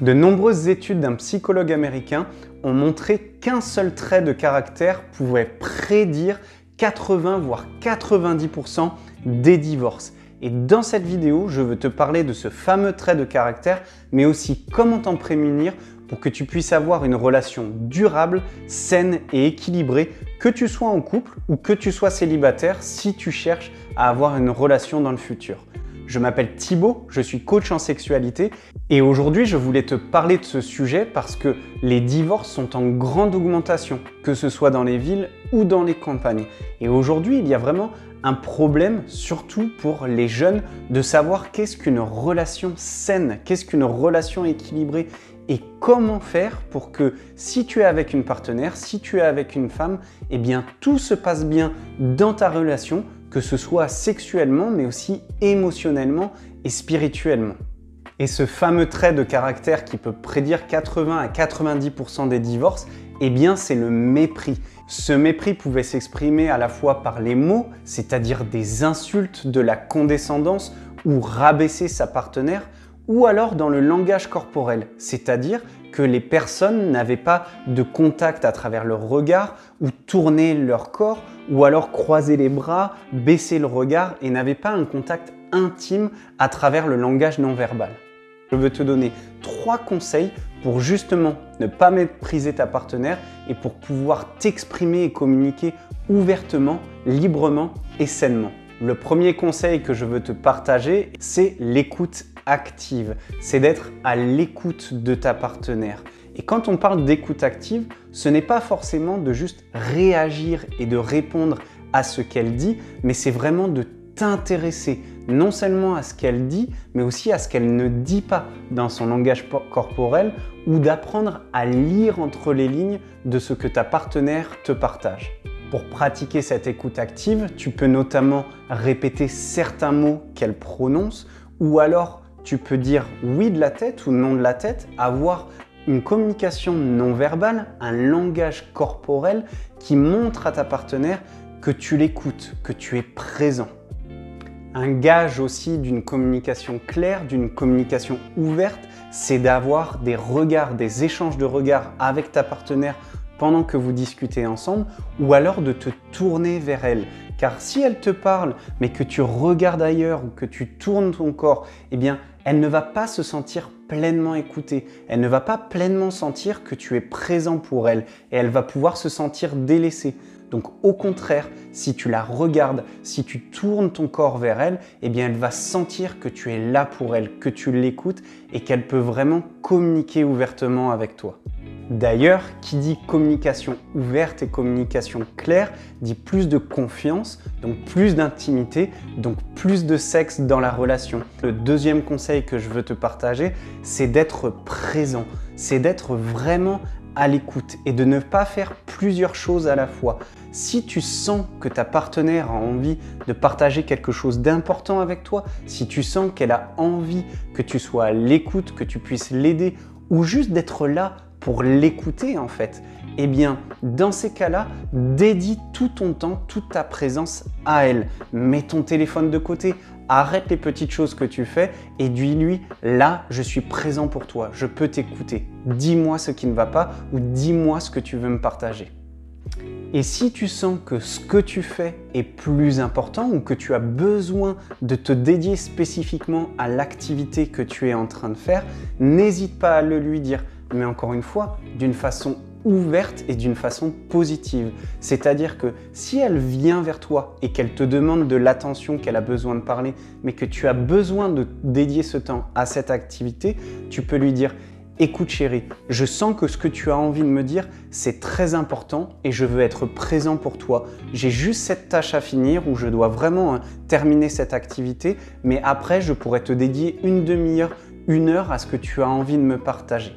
De nombreuses études d'un psychologue américain ont montré qu'un seul trait de caractère pouvait prédire 80 voire 90% des divorces. Et dans cette vidéo, je veux te parler de ce fameux trait de caractère, mais aussi comment t'en prémunir pour que tu puisses avoir une relation durable, saine et équilibrée, que tu sois en couple ou que tu sois célibataire si tu cherches à avoir une relation dans le futur. Je m'appelle Thibaut, je suis coach en sexualité et aujourd'hui je voulais te parler de ce sujet parce que les divorces sont en grande augmentation, que ce soit dans les villes ou dans les campagnes. Et aujourd'hui il y a vraiment un problème, surtout pour les jeunes, de savoir qu'est-ce qu'une relation saine, qu'est-ce qu'une relation équilibrée et comment faire pour que si tu es avec une partenaire, si tu es avec une femme, eh bien tout se passe bien dans ta relation, que ce soit sexuellement, mais aussi émotionnellement et spirituellement. Et ce fameux trait de caractère qui peut prédire 80 à 90% des divorces, eh bien c'est le mépris. Ce mépris pouvait s'exprimer à la fois par les mots, c'est-à-dire des insultes, de la condescendance ou rabaisser sa partenaire, ou alors dans le langage corporel, c'est-à-dire que les personnes n'avaient pas de contact à travers leur regard ou tourner leur corps ou alors croiser les bras, baisser le regard et n'avaient pas un contact intime à travers le langage non verbal. Je veux te donner 3 conseils pour justement ne pas mépriser ta partenaire et pour pouvoir t'exprimer et communiquer ouvertement, librement et sainement. Le premier conseil que je veux te partager, c'est l'écoute active. C'est d'être à l'écoute de ta partenaire. Et quand on parle d'écoute active, ce n'est pas forcément de juste réagir et de répondre à ce qu'elle dit, mais c'est vraiment de t'intéresser non seulement à ce qu'elle dit, mais aussi à ce qu'elle ne dit pas dans son langage corporel ou d'apprendre à lire entre les lignes de ce que ta partenaire te partage. Pour pratiquer cette écoute active, tu peux notamment répéter certains mots qu'elle prononce ou alors tu peux dire oui de la tête ou non de la tête, avoir une communication non verbale, un langage corporel qui montre à ta partenaire que tu l'écoutes, que tu es présent. Un gage aussi d'une communication claire, d'une communication ouverte, c'est d'avoir des regards, des échanges de regards avec ta partenaire pendant que vous discutez ensemble ou alors de te tourner vers elle. Car si elle te parle mais que tu regardes ailleurs ou que tu tournes ton corps, eh bien elle ne va pas se sentir pleinement écoutée. Elle ne va pas pleinement sentir que tu es présent pour elle et elle va pouvoir se sentir délaissée. Donc au contraire, si tu la regardes, si tu tournes ton corps vers elle, eh bien elle va sentir que tu es là pour elle, que tu l'écoutes et qu'elle peut vraiment communiquer ouvertement avec toi. D'ailleurs, qui dit communication ouverte et communication claire dit plus de confiance, donc plus d'intimité, donc plus de sexe dans la relation. Le deuxième conseil que je veux te partager, c'est d'être présent, c'est d'être vraiment à l'écoute et de ne pas faire plusieurs choses à la fois. Si tu sens que ta partenaire a envie de partager quelque chose d'important avec toi, si tu sens qu'elle a envie que tu sois à l'écoute, que tu puisses l'aider ou juste d'être là pour l'écouter en fait, eh bien dans ces cas-là, dédie tout ton temps, toute ta présence à elle. Mets ton téléphone de côté, arrête les petites choses que tu fais et dis-lui « Là, je suis présent pour toi, je peux t'écouter. Dis-moi ce qui ne va pas ou dis-moi ce que tu veux me partager. » Et si tu sens que ce que tu fais est plus important ou que tu as besoin de te dédier spécifiquement à l'activité que tu es en train de faire, n'hésite pas à le lui dire. Mais encore une fois, d'une façon ouverte et d'une façon positive. C'est-à-dire que si elle vient vers toi et qu'elle te demande de l'attention, qu'elle a besoin de parler, mais que tu as besoin de dédier ce temps à cette activité, tu peux lui dire « Écoute chérie, je sens que ce que tu as envie de me dire, c'est très important et je veux être présent pour toi. J'ai juste cette tâche à finir où je dois vraiment terminer cette activité, mais après je pourrais te dédier une demi-heure, 1 heure à ce que tu as envie de me partager. »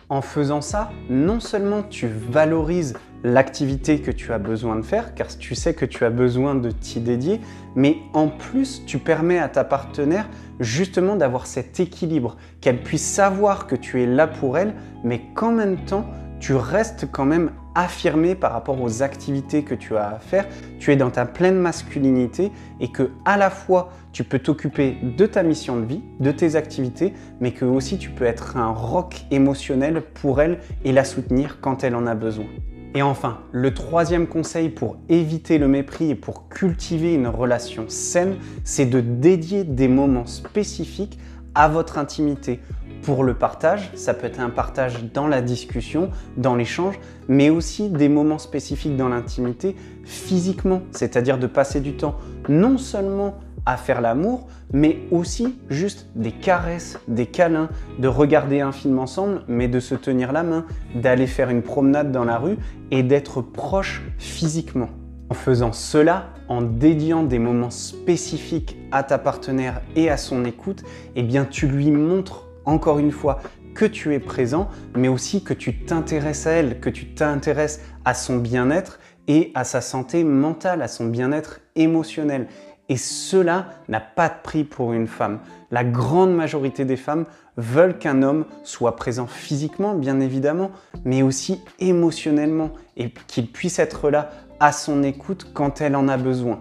En faisant ça, non seulement tu valorises l'activité que tu as besoin de faire, car tu sais que tu as besoin de t'y dédier, mais en plus, tu permets à ta partenaire justement d'avoir cet équilibre, qu'elle puisse savoir que tu es là pour elle, mais qu'en même temps, tu restes quand même affirmé par rapport aux activités que tu as à faire, tu es dans ta pleine masculinité et que à la fois tu peux t'occuper de ta mission de vie, de tes activités, mais que aussi tu peux être un roc émotionnel pour elle et la soutenir quand elle en a besoin. Et enfin, le troisième conseil pour éviter le mépris et pour cultiver une relation saine, c'est de dédier des moments spécifiques à votre intimité. Pour le partage, ça peut être un partage dans la discussion, dans l'échange, mais aussi des moments spécifiques dans l'intimité physiquement, c'est-à-dire de passer du temps non seulement à faire l'amour, mais aussi juste des caresses, des câlins, de regarder un film ensemble, mais de se tenir la main, d'aller faire une promenade dans la rue et d'être proche physiquement. En faisant cela, en dédiant des moments spécifiques à ta partenaire et à son écoute, eh bien tu lui montres encore une fois que tu es présent, mais aussi que tu t'intéresses à elle, que tu t'intéresses à son bien-être et à sa santé mentale, à son bien-être émotionnel. Et cela n'a pas de prix pour une femme. La grande majorité des femmes veulent qu'un homme soit présent physiquement, bien évidemment, mais aussi émotionnellement et qu'il puisse être là à son écoute quand elle en a besoin.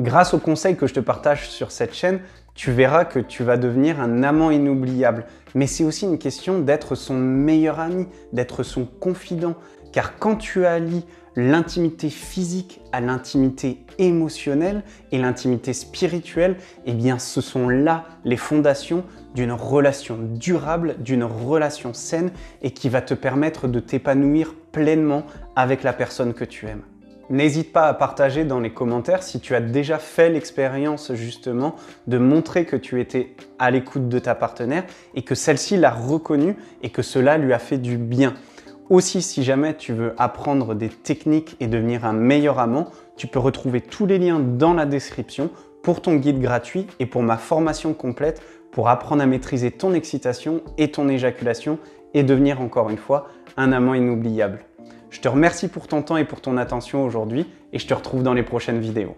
Grâce aux conseils que je te partage sur cette chaîne, tu verras que tu vas devenir un amant inoubliable. Mais c'est aussi une question d'être son meilleur ami, d'être son confident. Car quand tu allies l'intimité physique à l'intimité émotionnelle et l'intimité spirituelle, eh bien ce sont là les fondations d'une relation durable, d'une relation saine et qui va te permettre de t'épanouir pleinement avec la personne que tu aimes. N'hésite pas à partager dans les commentaires si tu as déjà fait l'expérience justement de montrer que tu étais à l'écoute de ta partenaire et que celle-ci l'a reconnu et que cela lui a fait du bien. Aussi, si jamais tu veux apprendre des techniques et devenir un meilleur amant, tu peux retrouver tous les liens dans la description pour ton guide gratuit et pour ma formation complète pour apprendre à maîtriser ton excitation et ton éjaculation et devenir encore une fois un amant inoubliable. Je te remercie pour ton temps et pour ton attention aujourd'hui et je te retrouve dans les prochaines vidéos.